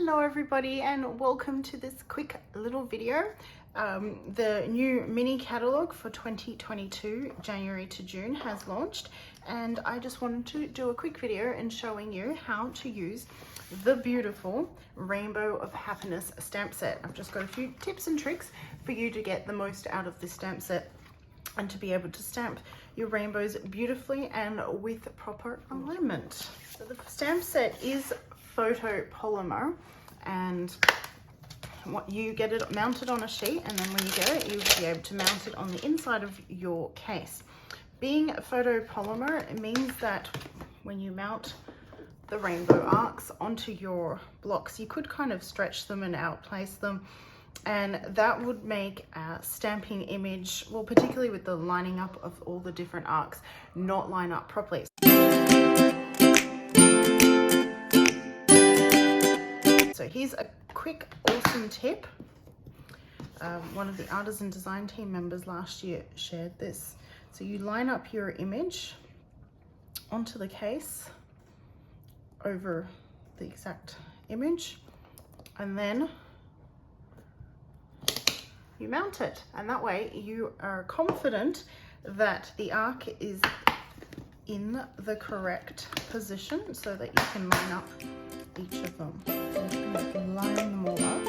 Hello everybody and welcome to this quick little video. The new mini catalogue for 2022 January to June has launched, and I just wanted to do a quick video and showing you how to use the beautiful Rainbow of Happiness stamp set. I've just got a few tips and tricks for you to get the most out of this stamp set and to be able to stamp your rainbows beautifully and with proper alignment. So the stamp set is photopolymer, and what you get it mounted on a sheet, and then when you get it, you'll be able to mount it on the inside of your case. Being photopolymer, it means that when you mount the rainbow arcs onto your blocks, you could kind of stretch them and outplace them, and that would make a stamping image, well, particularly with the lining up of all the different arcs, not line up properly. So here's a quick, awesome tip. One of the Artisan Design team members last year shared this. So you line up your image onto the case over the exact image, and then you mount it, and that way you are confident that the arc is in the correct position so that you can line up each of them. So you can line them all up.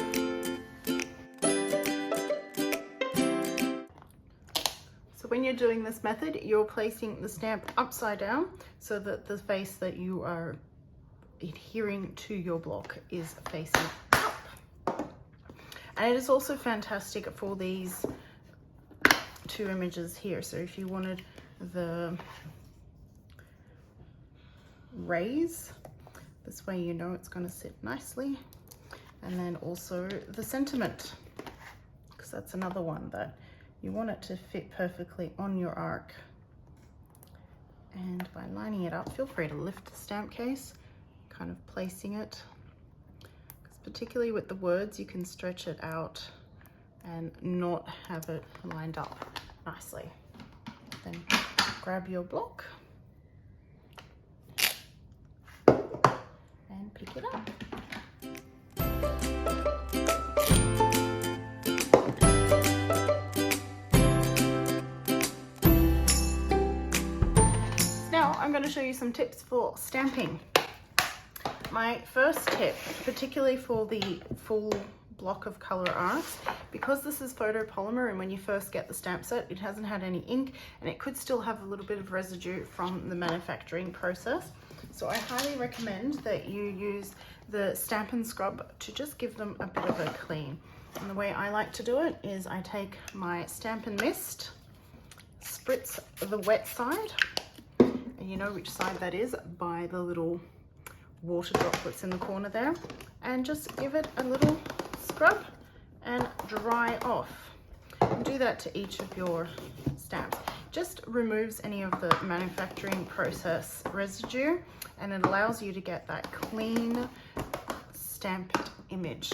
So when you're doing this method, you're placing the stamp upside down so that the face that you are adhering to your block is facing up. And it is also fantastic for these two images here. So if you wanted the rays, this way you know it's going to sit nicely, and then also the sentiment, because that's another one that you want it to fit perfectly on your arc. And by lining it up, feel free to lift the stamp case, kind of placing it, because particularly with the words you can stretch it out and not have it lined up nicely. Then grab your block and pick it up. Now I'm going to show you some tips for stamping. My first tip, particularly for the full block of color arcs, because this is photopolymer and when you first get the stamp set it hasn't had any ink and it could still have a little bit of residue from the manufacturing process. So I highly recommend that you use the Stampin' Scrub to just give them a bit of a clean. And the way I like to do it is I take my Stampin' Mist, spritz the wet side, and you know which side that is by the little water droplets in the corner there, and just give it a little scrub and dry off. And do that to each of your stamps. Just removes any of the manufacturing process residue, and it allows you to get that clean stamped image.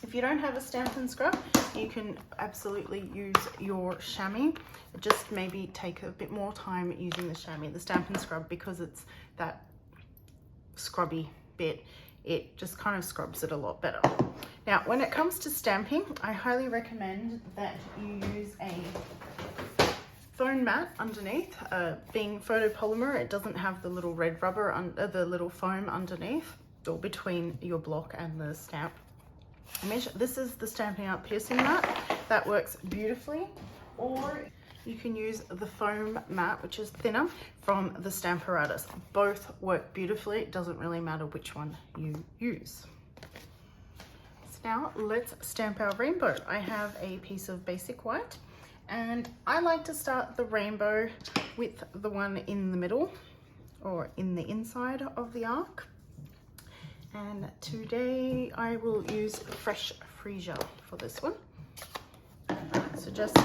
If you don't have a Stampin' Scrub, you can absolutely use your chamois. Just maybe take a bit more time using the chamois. The Stampin' Scrub, because it's that scrubby bit, it just kind of scrubs it a lot better. Now, when it comes to stamping, I highly recommend that you use a foam mat underneath. Being photopolymer, it doesn't have the little red rubber, the little foam underneath or between your block and the stamp image. This is the Stampin' Up piercing mat. That works beautifully. Or you can use the foam mat, which is thinner, from the Stamparatus. Both work beautifully. It doesn't really matter which one you use. So now let's stamp our rainbow. I have a piece of basic white, and I like to start the rainbow with the one in the middle or in the inside of the arc. And today I will use Fresh Freesia for this one. So just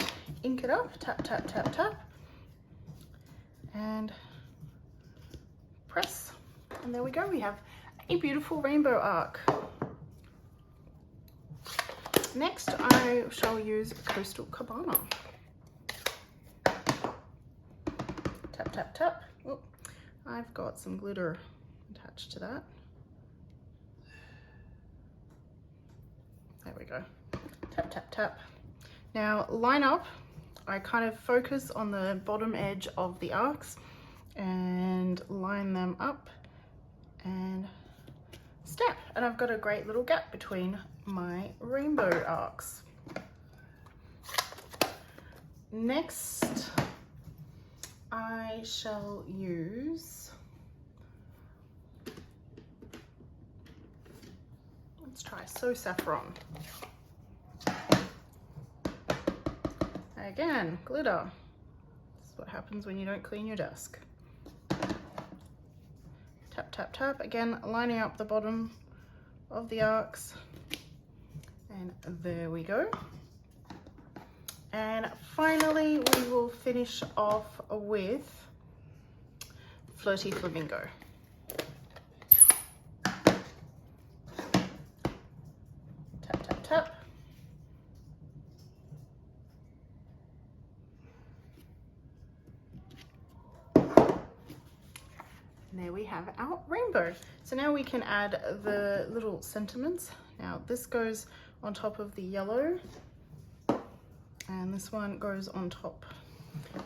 ink it up, tap, tap, tap, tap, and press. And there we go, we have a beautiful rainbow arc. Next, I shall use Coastal Cabana. Tap, tap, tap. Oh, I've got some glitter attached to that. go. Tap, tap, tap. Now line up. I kind of focus on the bottom edge of the arcs and line them up and stamp. And I've got a great little gap between my rainbow arcs. Next, I shall use, let's try So Saffron. Again, glitter. This is what happens when you don't clean your desk. Tap, tap, tap. Again, lining up the bottom of the arcs. And there we go. And finally, we will finish off with Flirty Flamingo. Tap, tap, tap. And there we have our rainbow. So now we can add the little sentiments. Now this goes on top of the yellow, and this one goes on top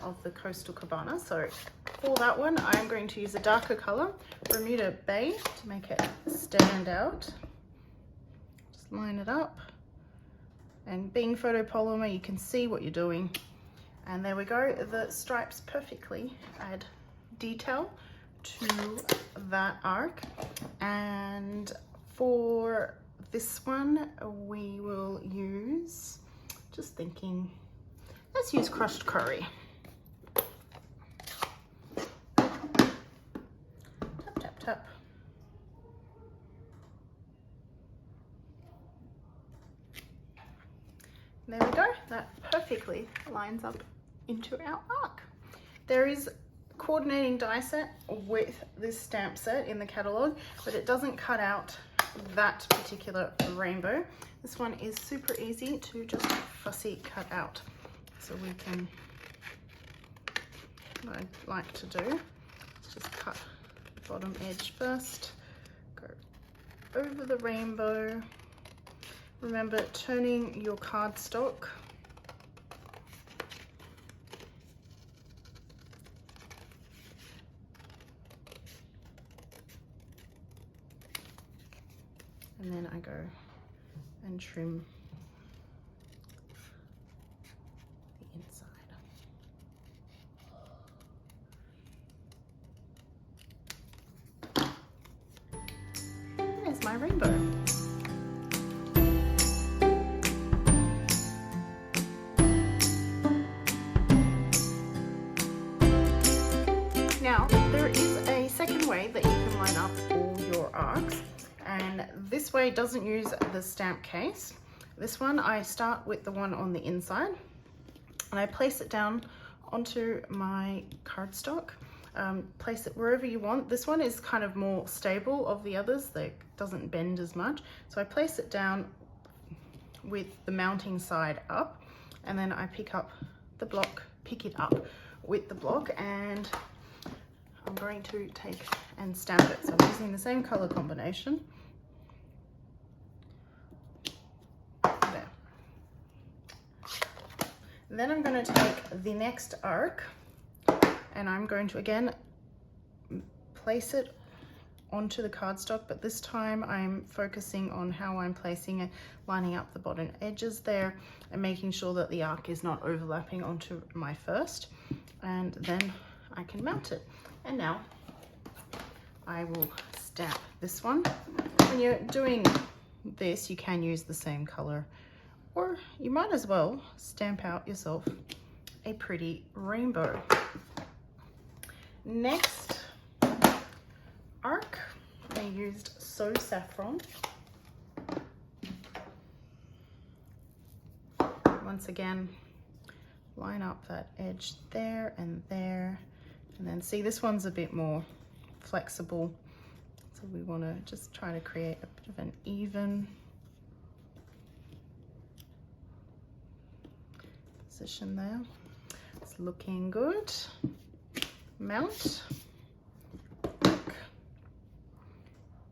of the Coastal Cabana. So for that one, I'm going to use a darker color, Bermuda Bay, to make it stand out. Just line it up. And being photopolymer, you can see what you're doing. And there we go. The stripes perfectly add detail to that arc. And for this one, we will use, just thinking, let's use crushed curry. Tap, tap, tap. There we go. That perfectly lines up into our arc. There is coordinating die set with this stamp set in the catalogue, but it doesn't cut out that particular rainbow. This one is super easy to just fussy cut out. So we can, what I'd like to do is just cut the bottom edge first, go over the rainbow. Remember turning your cardstock and then I go and trim the inside. There's my rainbow. Now, there is a second way that you can line up all your arcs, and this way doesn't use the stamp case. This one, I start with the one on the inside and I place it down onto my cardstock. Place it wherever you want. This one is kind of more stable of the others, that doesn't bend as much. So I place it down with the mounting side up, and then I pick up the block, pick it up with the block, and I'm going to take and stamp it. So I'm using the same color combination. There. Then I'm going to take the next arc and I'm going to again place it onto the cardstock, but this time I'm focusing on how I'm placing it, lining up the bottom edges there and making sure that the arc is not overlapping onto my first, and then I can mount it. And now I will stamp this one. When you're doing this, you can use the same color, or you might as well stamp out yourself a pretty rainbow. Next arc, I used So Saffron. Once again, line up that edge there and there. And then see, this one's a bit more flexible. So we want to just try to create a bit of an even position there. It's looking good. Mount.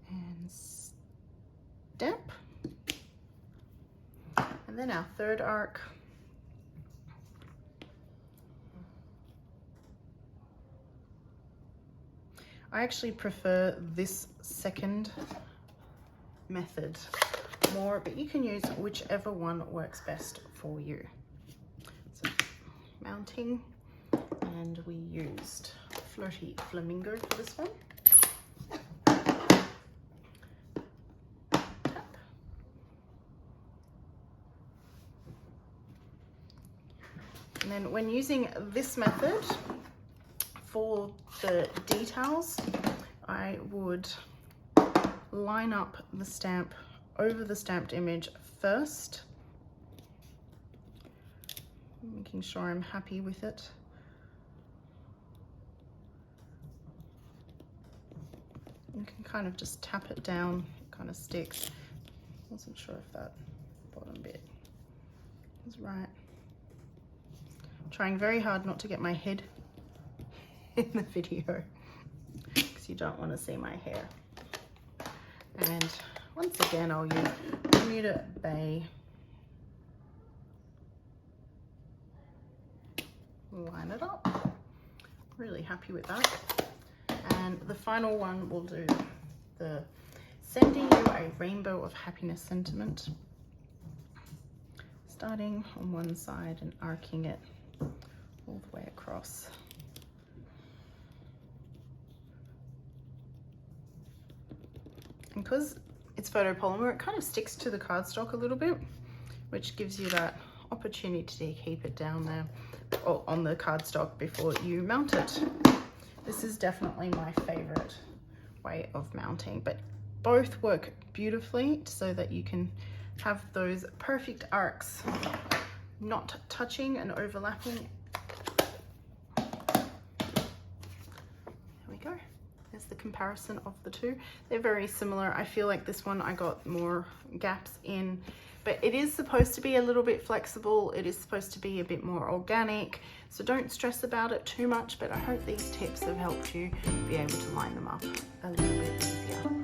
And stamp. And then our third arc. I actually prefer this second method more, but you can use whichever one works best for you. So mounting, and we used Flirty Flamingo for this one. Tap. And then when using this method for the details, I would line up the stamp over the stamped image first, making sure I'm happy with it. You can kind of just tap it down, it kind of sticks. Wasn't sure if that bottom bit is right. Trying very hard not to get my head in the video because you don't want to see my hair. And once again, I'll use Bermuda Bay. Line it up. Really happy with that. And the final one will do the Sending You a Rainbow of Happiness sentiment. Starting on one side and arcing it all the way across. And because it's photopolymer, it kind of sticks to the cardstock a little bit, which gives you that opportunity to keep it down there or on the cardstock before you mount it. This is definitely my favorite way of mounting, but both work beautifully so that you can have those perfect arcs, not touching and overlapping. There we go. There's the comparison of the two. They're very similar. I feel like this one I got more gaps in, but it is supposed to be a little bit flexible. It is supposed to be a bit more organic, so don't stress about it too much, but I hope these tips have helped you be able to line them up a little bit easier.